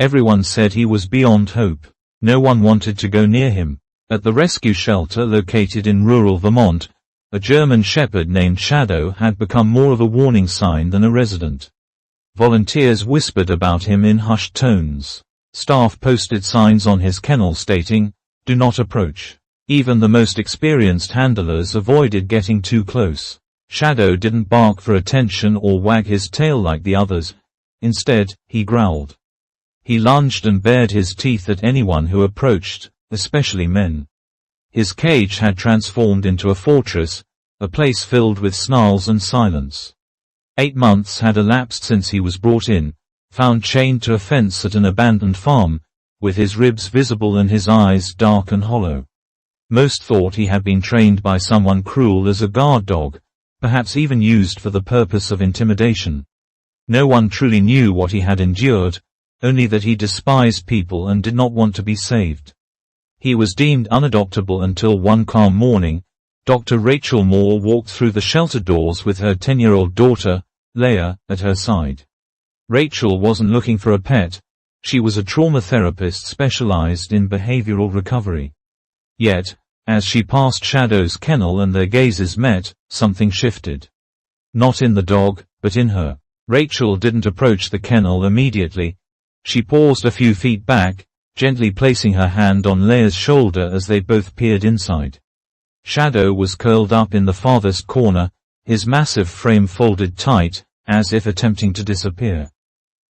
Everyone said he was beyond hope. No one wanted to go near him. At the rescue shelter located in rural Vermont, a German shepherd named Shadow had become more of a warning sign than a resident. Volunteers whispered about him in hushed tones. Staff posted signs on his kennel stating, "Do not approach." Even the most experienced handlers avoided getting too close. Shadow didn't bark for attention or wag his tail like the others. Instead, he growled. He lunged and bared his teeth at anyone who approached, especially men. His cage had transformed into a fortress, a place filled with snarls and silence. 8 months had elapsed since he was brought in, found chained to a fence at an abandoned farm, with his ribs visible and his eyes dark and hollow. Most thought he had been trained by someone cruel as a guard dog, perhaps even used for the purpose of intimidation. No one truly knew what he had endured, only that he despised people and did not want to be saved. He was deemed unadoptable until one calm morning, Dr. Rachel Moore walked through the shelter doors with her 10-year-old daughter, Leia, at her side. Rachel wasn't looking for a pet. She was a trauma therapist specialized in behavioral recovery. Yet, as she passed Shadow's kennel and their gazes met, something shifted. Not in the dog, but in her. Rachel didn't approach the kennel immediately. She paused a few feet back, gently placing her hand on Leia's shoulder as they both peered inside. Shadow was curled up in the farthest corner, his massive frame folded tight, as if attempting to disappear.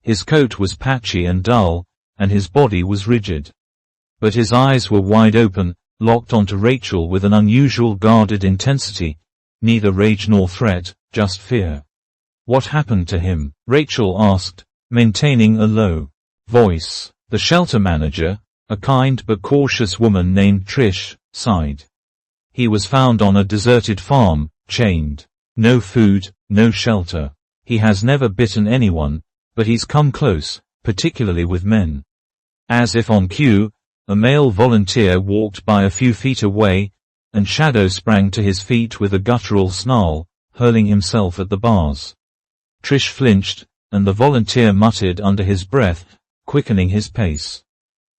His coat was patchy and dull, and his body was rigid. But his eyes were wide open, locked onto Rachel with an unusual guarded intensity, neither rage nor threat, just fear. "What happened to him?" Rachel asked, maintaining a low voice. The shelter manager, a kind but cautious woman named Trish, sighed. "He was found on a deserted farm, chained. No food, no shelter. He has never bitten anyone, but he's come close, particularly with men." As if on cue, a male volunteer walked by a few feet away, and Shadow sprang to his feet with a guttural snarl, hurling himself at the bars. Trish flinched, and the volunteer muttered under his breath, quickening his pace.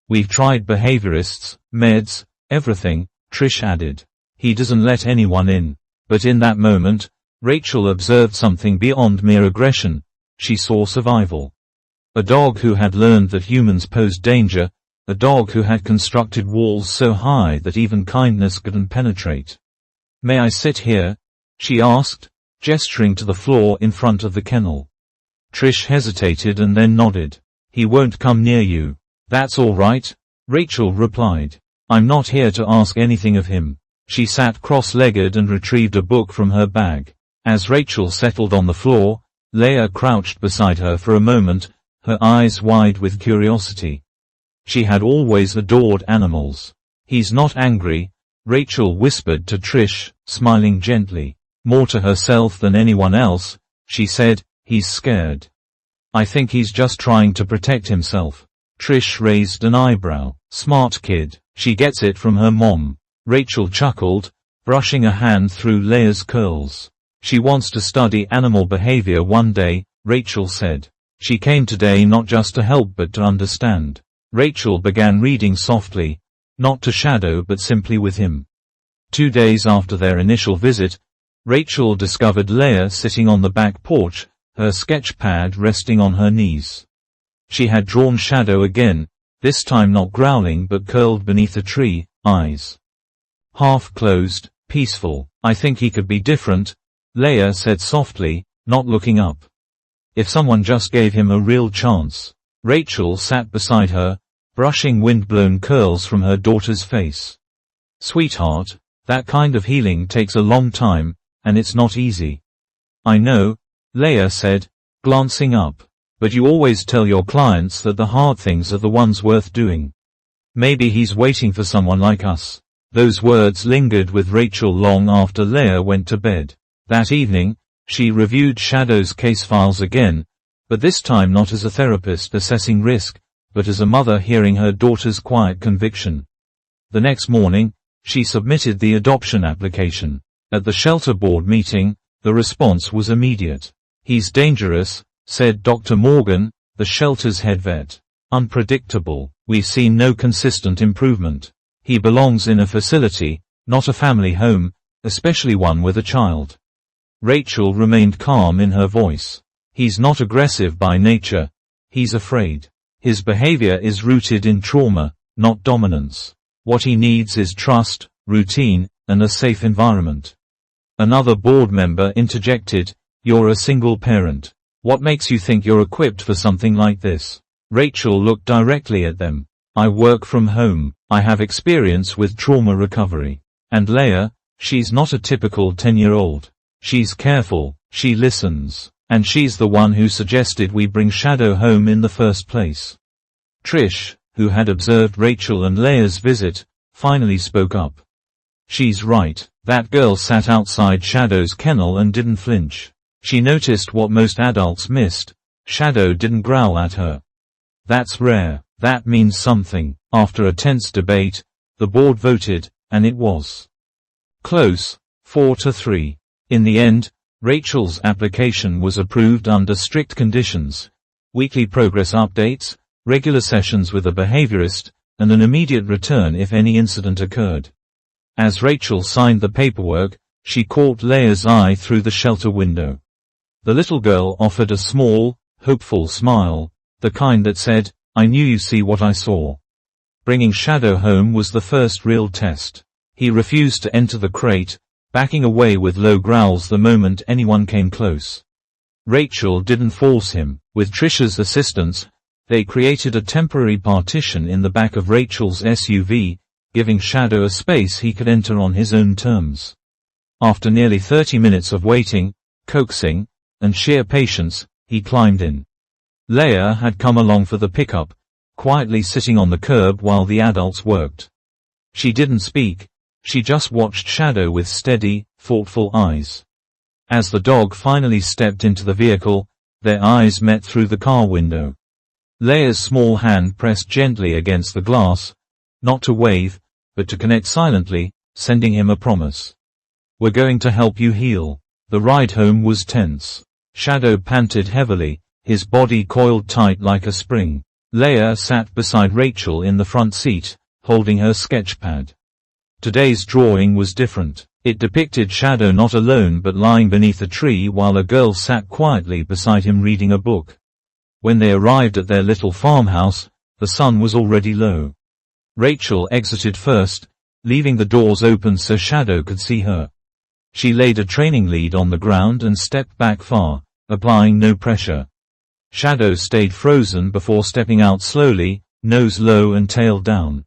"We've tried behaviorists, meds, everything," Trish added. "He doesn't let anyone in." But in that moment, Rachel observed something beyond mere aggression. She saw survival. A dog who had learned that humans posed danger, a dog who had constructed walls so high that even kindness couldn't penetrate. "May I sit here?" she asked, gesturing to the floor in front of the kennel. Trish hesitated and then nodded. "He won't come near you." "That's all right," Rachel replied. "I'm not here to ask anything of him." She sat cross-legged and retrieved a book from her bag. As Rachel settled on the floor, Leia crouched beside her for a moment, her eyes wide with curiosity. She had always adored animals. "He's not angry," Rachel whispered to Trish, smiling gently. More to herself than anyone else, she said, "He's scared. I think he's just trying to protect himself." Trish raised an eyebrow. "Smart kid. She gets it from her mom." Rachel chuckled, brushing a hand through Leia's curls. "She wants to study animal behavior one day," Rachel said. "She came today not just to help but to understand." Rachel began reading softly, not to Shadow but simply with him. 2 days after their initial visit, Rachel discovered Leia sitting on the back porch, her sketch pad resting on her knees. She had drawn Shadow again, this time not growling but curled beneath a tree, eyes half closed, peaceful. "I think he could be different," Leia said softly, not looking up. "If someone just gave him a real chance." Rachel sat beside her, brushing wind-blown curls from her daughter's face. "Sweetheart, that kind of healing takes a long time, and it's not easy." "I know," Leia said, glancing up. "But you always tell your clients that the hard things are the ones worth doing. Maybe he's waiting for someone like us." Those words lingered with Rachel long after Leia went to bed. That evening, she reviewed Shadow's case files again, but this time not as a therapist assessing risk, but as a mother hearing her daughter's quiet conviction. The next morning, she submitted the adoption application. At the shelter board meeting, the response was immediate. "He's dangerous," said Dr. Morgan, the shelter's head vet. Unpredictable. We see no consistent improvement. He belongs in a facility, not a family home, especially one with a child. Rachel remained calm in her voice. He's not aggressive by nature. He's afraid. His behavior is rooted in trauma, not dominance. What he needs is trust, routine, and a safe environment. Another board member interjected, "You're a single parent. What makes you think you're equipped for something like this?" Rachel looked directly at them. "I work from home. I have experience with trauma recovery. And Leah, she's not a typical 10-year-old. She's careful, she listens, and she's the one who suggested we bring Shadow home in the first place." Trish, who had observed Rachel and Leah's visit, finally spoke up. "She's right. That girl sat outside Shadow's kennel and didn't flinch. She noticed what most adults missed. Shadow didn't growl at her. That's rare. That means something." After a tense debate, the board voted, and it was close, 4-3. In the end, Rachel's application was approved under strict conditions: weekly progress updates, regular sessions with a behaviorist, and an immediate return if any incident occurred. As Rachel signed the paperwork, she caught Leah's eye through the shelter window. The little girl offered a small, hopeful smile, the kind that said, "I knew you see what I saw." Bringing Shadow home was the first real test. He refused to enter the crate, backing away with low growls the moment anyone came close. Rachel didn't force him. With Trish's assistance, they created a temporary partition in the back of Rachel's SUV, giving Shadow a space he could enter on his own terms. After nearly 30 minutes of waiting, coaxing, and sheer patience, he climbed in. Leah had come along for the pickup, quietly sitting on the curb while the adults worked. She didn't speak, she just watched Shadow with steady, thoughtful eyes. As the dog finally stepped into the vehicle, their eyes met through the car window. Leah's small hand pressed gently against the glass, not to wave, but to connect silently, sending him a promise. "We're going to help you heal." The ride home was tense. Shadow panted heavily, his body coiled tight like a spring. Leah sat beside Rachel in the front seat, holding her sketchpad. Today's drawing was different. It depicted Shadow not alone but lying beneath a tree while a girl sat quietly beside him reading a book. When they arrived at their little farmhouse, the sun was already low. Rachel exited first, leaving the doors open so Shadow could see her. She laid a training lead on the ground and stepped back far, applying no pressure. Shadow stayed frozen before stepping out slowly, nose low and tail down.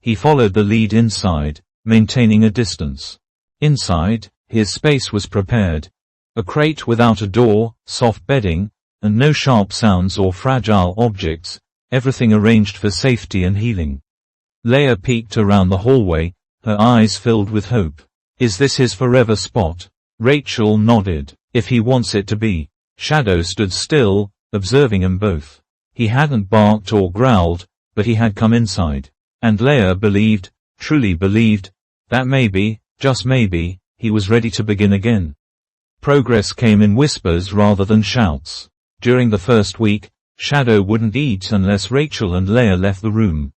He followed the lead inside, maintaining a distance. Inside, his space was prepared. A crate without a door, soft bedding, and no sharp sounds or fragile objects, everything arranged for safety and healing. Leah peeked around the hallway, her eyes filled with hope. "Is this his forever spot?" Rachel nodded. "If he wants it to be." Shadow stood still, observing them both. He hadn't barked or growled, but he had come inside. And Leah believed, truly believed, that maybe, just maybe, he was ready to begin again. Progress came in whispers rather than shouts. During the first week, Shadow wouldn't eat unless Rachel and Leah left the room.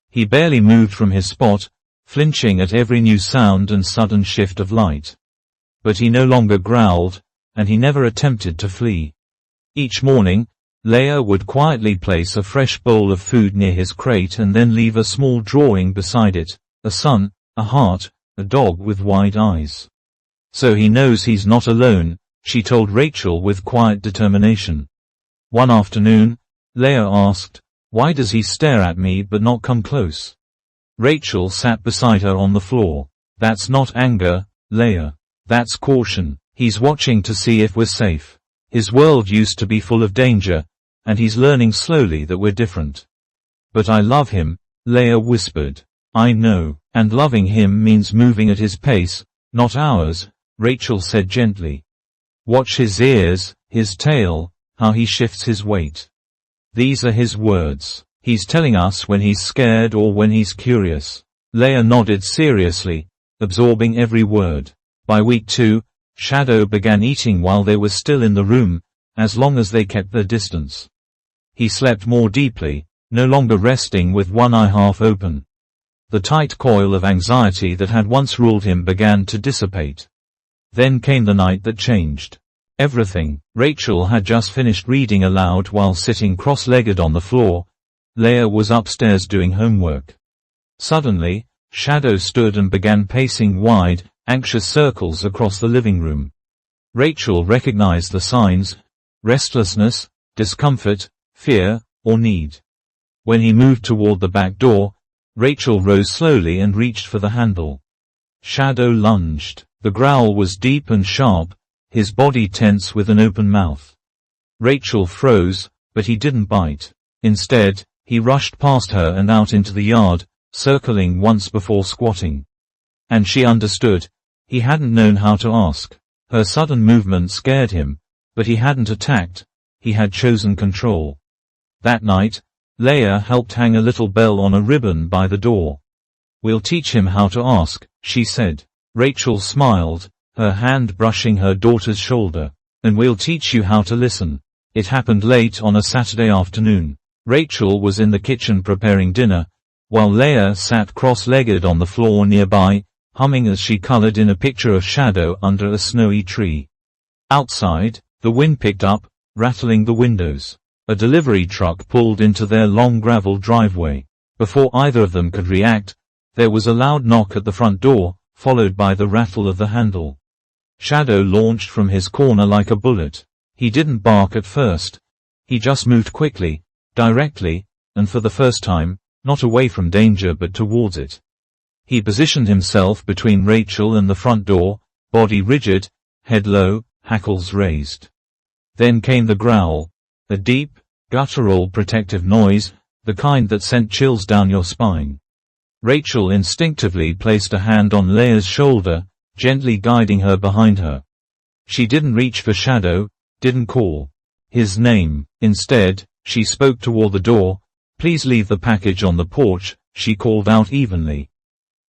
He barely moved from his spot, flinching at every new sound and sudden shift of light. But he no longer growled, and he never attempted to flee. Each morning, Leah would quietly place a fresh bowl of food near his crate and then leave a small drawing beside it, a sun, a heart, a dog with wide eyes. "So he knows he's not alone," she told Rachel with quiet determination. One afternoon, Leah asked, "Why does he stare at me but not come close?" Rachel sat beside her on the floor. "That's not anger, Leah. That's caution. He's watching to see if we're safe. His world used to be full of danger, and he's learning slowly that we're different." "But I love him," Leah whispered. "I know, and loving him means moving at his pace, not ours," Rachel said gently. "Watch his ears, his tail, how he shifts his weight. These are his words. He's telling us when he's scared or when he's curious." Leah nodded seriously, absorbing every word. By week 2, Shadow began eating while they were still in the room, as long as they kept their distance. He slept more deeply, no longer resting with one eye half open. The tight coil of anxiety that had once ruled him began to dissipate. Then came the night that changed everything. Rachel had just finished reading aloud while sitting cross-legged on the floor. Leah was upstairs doing homework. Suddenly, Shadow stood and began pacing wide, anxious circles across the living room. Rachel recognized the signs: restlessness, discomfort, fear, or need. When he moved toward the back door, Rachel rose slowly and reached for the handle. Shadow lunged. The growl was deep and sharp, his body tense with an open mouth. Rachel froze, but he didn't bite. Instead, he rushed past her and out into the yard, circling once before squatting. And she understood. He hadn't known how to ask. Her sudden movement scared him, but he hadn't attacked. He had chosen control. That night, Leah helped hang a little bell on a ribbon by the door. "We'll teach him how to ask," she said. Rachel smiled, her hand brushing her daughter's shoulder. "And we'll teach you how to listen." It happened late on a Saturday afternoon. Rachel was in the kitchen preparing dinner, while Leah sat cross-legged on the floor nearby, humming as she colored in a picture of Shadow under a snowy tree. Outside, the wind picked up, rattling the windows. A delivery truck pulled into their long gravel driveway. Before either of them could react, there was a loud knock at the front door, followed by the rattle of the handle. Shadow launched from his corner like a bullet. He didn't bark at first. He just moved quickly, directly, and for the first time, not away from danger but towards it. He positioned himself between Rachel and the front door, body rigid, head low, hackles raised. Then came the growl. A deep, guttural protective noise, the kind that sent chills down your spine. Rachel instinctively placed a hand on Leah's shoulder, gently guiding her behind her. She didn't reach for Shadow, didn't call his name. Instead, she spoke toward the door. "Please leave the package on the porch," she called out evenly.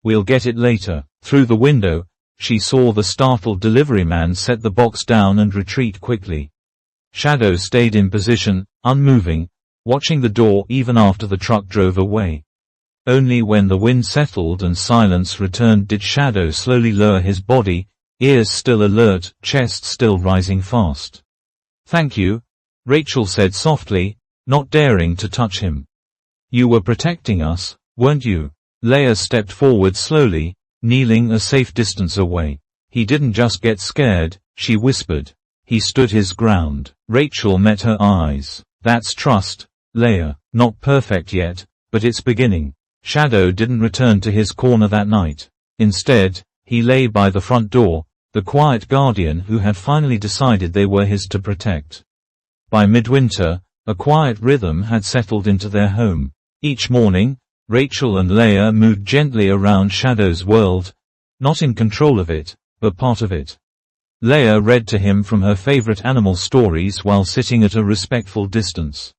"We'll get it later." Through the window, she saw the startled delivery man set the box down and retreat quickly. Shadow stayed in position, unmoving, watching the door even after the truck drove away. Only when the wind settled and silence returned did Shadow slowly lower his body, ears still alert, chest still rising fast. "Thank you," Rachel said softly, not daring to touch him. "You were protecting us, weren't you?" Leah stepped forward slowly, kneeling a safe distance away. "He didn't just get scared," she whispered. "He stood his ground." Rachel met her eyes. "That's trust, Leah. Not perfect yet, but it's beginning." Shadow didn't return to his corner that night. Instead, he lay by the front door, the quiet guardian who had finally decided they were his to protect. By midwinter, a quiet rhythm had settled into their home. Each morning, Rachel and Leah moved gently around Shadow's world, not in control of it, but part of it. Leah read to him from her favorite animal stories while sitting at a respectful distance.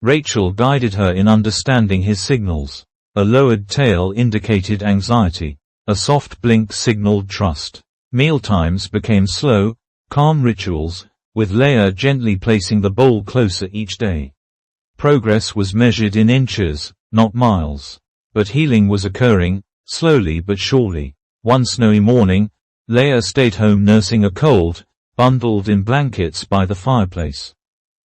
Rachel guided her in understanding his signals. A lowered tail indicated anxiety. A soft blink signaled trust. Mealtimes became slow, calm rituals, with Leah gently placing the bowl closer each day. Progress was measured in inches, not miles. But healing was occurring, slowly but surely. One snowy morning, Leah stayed home nursing a cold, bundled in blankets by the fireplace.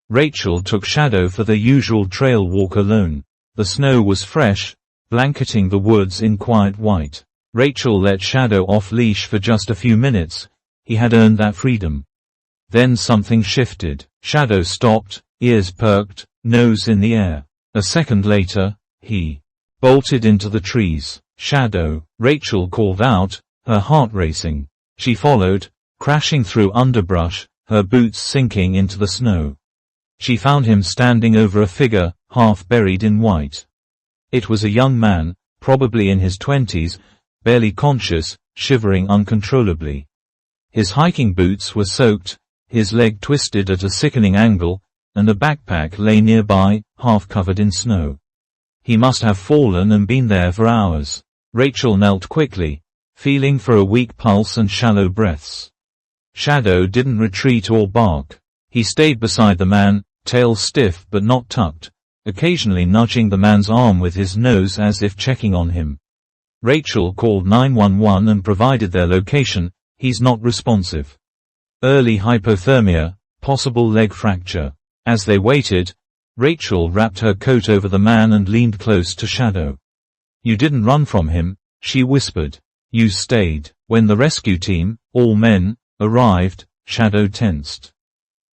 Rachel took Shadow for their usual trail walk alone. The snow was fresh, blanketing the woods in quiet white. Rachel let Shadow off-leash for just a few minutes. He had earned that freedom. Then something shifted. Shadow stopped, ears perked, nose in the air. A second later, he bolted into the trees. "Shadow," Rachel called out, her heart racing. She followed, crashing through underbrush, her boots sinking into the snow. She found him standing over a figure, half buried in white. It was a young man, probably in his 20s, barely conscious, shivering uncontrollably. His hiking boots were soaked, his leg twisted at a sickening angle, and a backpack lay nearby, half covered in snow. He must have fallen and been there for hours. Rachel knelt quickly, feeling for a weak pulse and shallow breaths. Shadow didn't retreat or bark. He stayed beside the man, tail stiff but not tucked, occasionally nudging the man's arm with his nose as if checking on him. Rachel called 911 and provided their location. He's not responsive. Early hypothermia, possible leg fracture. As they waited, Rachel wrapped her coat over the man and leaned close to Shadow. You didn't run from him, she whispered. You stayed. When the rescue team, all men, arrived, Shadow tensed.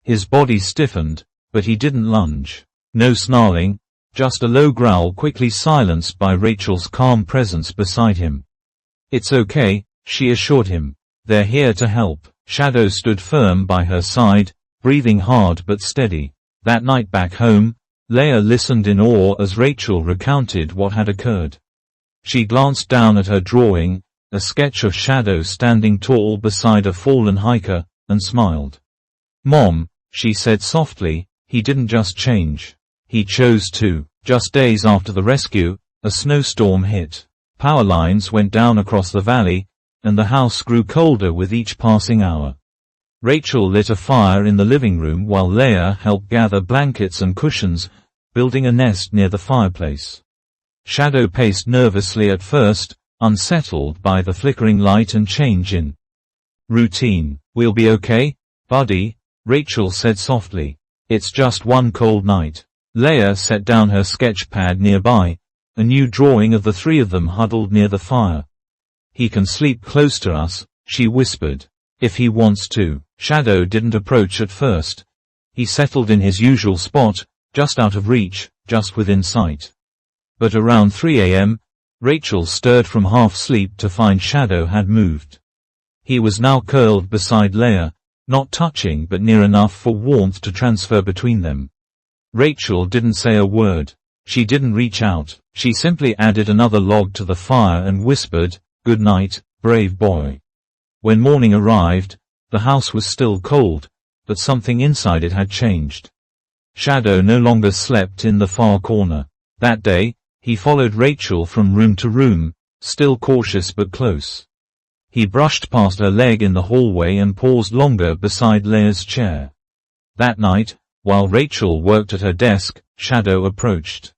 His body stiffened, but he didn't lunge. No snarling, just a low growl quickly silenced by Rachel's calm presence beside him. It's okay, she assured him. They're here to help. Shadow stood firm by her side, breathing hard but steady. That night back home, Leia listened in awe as Rachel recounted what had occurred. She glanced down at her drawing, a sketch of Shadow standing tall beside a fallen hiker, and smiled. Mom, she said softly, he didn't just change. He chose to. Just days after the rescue, a snowstorm hit. Power lines went down across the valley, and the house grew colder with each passing hour. Rachel lit a fire in the living room while Leia helped gather blankets and cushions, building a nest near the fireplace. Shadow paced nervously at first, unsettled by the flickering light and change in routine. We'll be okay, buddy, Rachel said softly. It's just one cold night. Leia set down her sketch pad nearby, a new drawing of the three of them huddled near the fire. He can sleep close to us, she whispered. If he wants to. Shadow didn't approach at first. He settled in his usual spot, just out of reach, just within sight. But around 3 a.m., Rachel stirred from half-sleep to find Shadow had moved. He was now curled beside Leia, not touching but near enough for warmth to transfer between them. Rachel didn't say a word. She didn't reach out. She simply added another log to the fire and whispered, "Good night, brave boy." When morning arrived, the house was still cold, but something inside it had changed. Shadow no longer slept in the far corner. That day, he followed Rachel from room to room, still cautious but close. He brushed past her leg in the hallway and paused longer beside Leia's chair. That night, while Rachel worked at her desk, Shadow approached.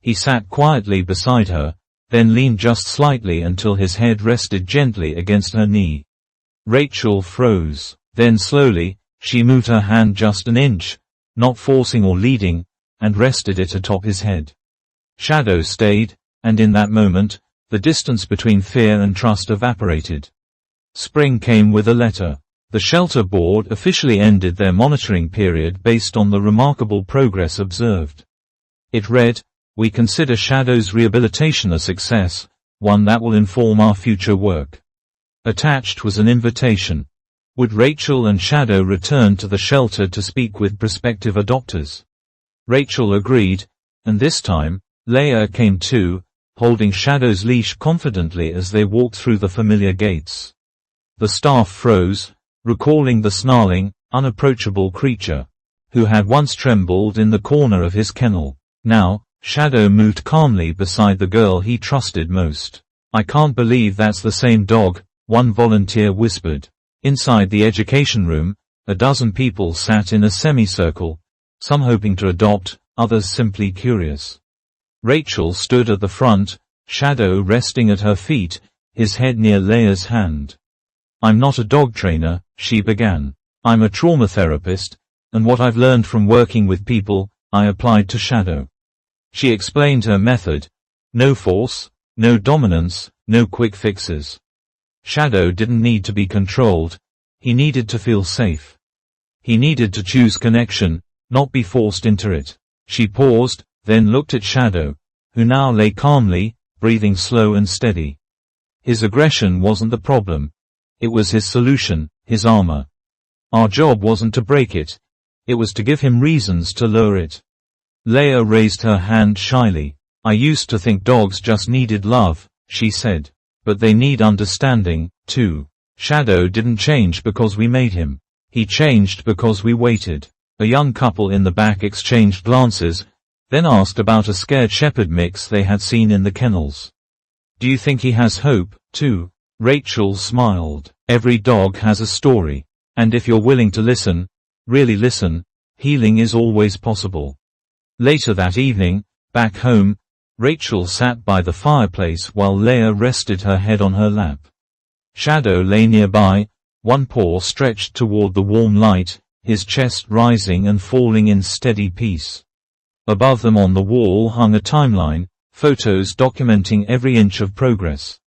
He sat quietly beside her, then leaned just slightly until his head rested gently against her knee. Rachel froze. Then slowly, she moved her hand just an inch, not forcing or leading, and rested it atop his head. Shadow stayed, and in that moment, the distance between fear and trust evaporated. Spring came with a letter. The shelter board officially ended their monitoring period based on the remarkable progress observed. It read, "We consider Shadow's rehabilitation a success, one that will inform our future work." Attached was an invitation. Would Rachel and Shadow return to the shelter to speak with prospective adopters? Rachel agreed, and this time, Leia came too, holding Shadow's leash confidently as they walked through the familiar gates. The staff froze, recalling the snarling, unapproachable creature, who had once trembled in the corner of his kennel. Now, Shadow moved calmly beside the girl he trusted most. "I can't believe that's the same dog," one volunteer whispered. Inside the education room, a dozen people sat in a semicircle, some hoping to adopt, others simply curious. Rachel stood at the front, Shadow resting at her feet, his head near Leia's hand. "I'm not a dog trainer," she began. "I'm a trauma therapist, and what I've learned from working with people, I applied to Shadow." She explained her method. No force, no dominance, no quick fixes. Shadow didn't need to be controlled. He needed to feel safe. He needed to choose connection, not be forced into it. She paused, then looked at Shadow, who now lay calmly, breathing slow and steady. His aggression wasn't the problem. It was his solution, his armor. Our job wasn't to break it. It was to give him reasons to lower it. Leia raised her hand shyly. "I used to think dogs just needed love," she said. "But they need understanding, too. Shadow didn't change because we made him. He changed because we waited." A young couple in the back exchanged glances, then asked about a scared shepherd mix they had seen in the kennels. "Do you think he has hope, too?" Rachel smiled. "Every dog has a story. And if you're willing to listen, really listen, healing is always possible." Later that evening, back home, Rachel sat by the fireplace while Leia rested her head on her lap. Shadow lay nearby, one paw stretched toward the warm light, his chest rising and falling in steady peace. Above them on the wall hung a timeline, photos documenting every inch of progress.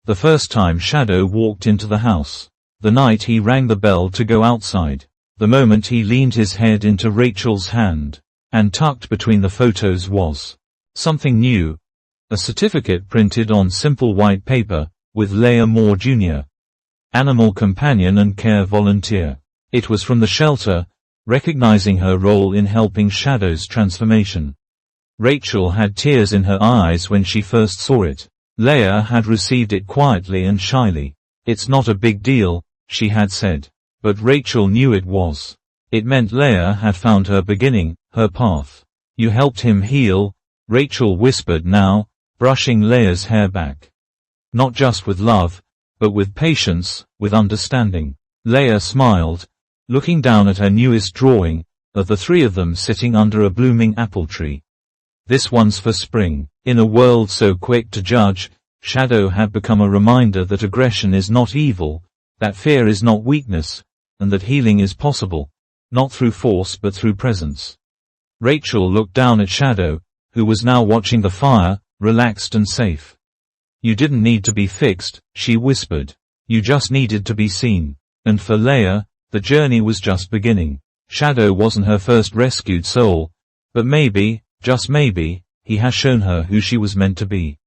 The first time Shadow walked into the house. The night he rang the bell to go outside. The moment he leaned his head into Rachel's hand. And tucked between the photos was something new. A certificate printed on simple white paper, with Leia Moore Jr. Animal companion and care volunteer. It was from the shelter, recognizing her role in helping Shadow's transformation. Rachel had tears in her eyes when she first saw it. Leia had received it quietly and shyly. "It's not a big deal," she had said. But Rachel knew it was. It meant Leia had found her beginning, her path. "You helped him heal," Rachel whispered now, brushing Leia's hair back. "Not just with love, but with patience, with understanding." Leia smiled, looking down at her newest drawing, of the three of them sitting under a blooming apple tree. "This one's for spring." In a world so quick to judge, Shadow had become a reminder that aggression is not evil, that fear is not weakness, and that healing is possible, not through force but through presence. Rachel looked down at Shadow, who was now watching the fire, relaxed and safe. "You didn't need to be fixed," she whispered. "You just needed to be seen." And for Leia, the journey was just beginning. Shadow wasn't her first rescued soul, but maybe, just maybe, he has shown her who she was meant to be.